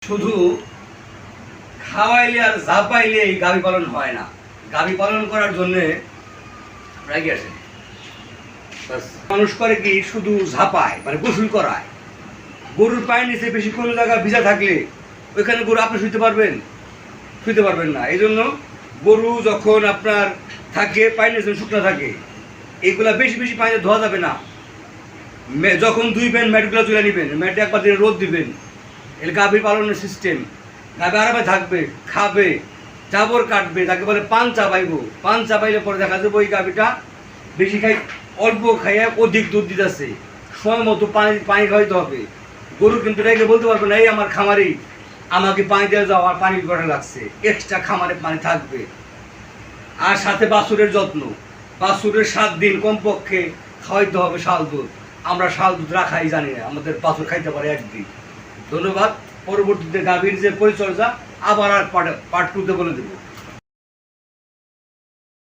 শুধু খাওয়াইলে আর ঝাপাইলে এই গাভী পালন হয় না। গাভী পালন করার জন্য রাগি আসে মানুষ করে কি শুধু ঝাপায়, মানে গোসল করায়। গরুর পায়ের নিচে বেশি কোনো জায়গা ভিজা থাকলে ওইখানে গরু আপনি শুইতে পারবেন না। এই জন্য গরু যখন আপনার থাকে পায়ের নিচে শুকনো থাকে, এগুলা বেশি বেশি পানিতে ধোয়া যাবে না। যখন ধুইবেন ম্যাটগুলো তুলে নেবেন, ম্যাটে একবার দিনে রোদ দিবেন। এর গাভীর পালনের সিস্টেম, গাভী আরামে থাকবে, খাবে, চাবর কাটবে, তাকে বলে পান চাবাইব। পান চাবাইলে পরে দেখা যাবে ওই গাভীটা বেশি অল্প খাইয়া অধিক দুধ দিতেছে। সময় মতো পানি খাওয়াইতে হবে। গরু কিন্তু এটাকে বলতে পারবে না এই আমার খামারেই আমাকে পানি দেওয়া যাও, আর পানি কটা লাগছে, এক্সট্রা খামারে পানি থাকবে। আর সাথে বাছুরের যত্ন, বাছুরের 7 দিন কমপক্ষে খাওয়াইতে হবে শাল দুধ। আমরা শাল দুধ রাখাই জানি না, আমাদের বাছুর খাইতে পারে 1 দিন। ধন্যবাদ। পরবর্তীতে গাভীর যে পরিচর্যা আবার আর পার্ট 2-তে বলে দেবো।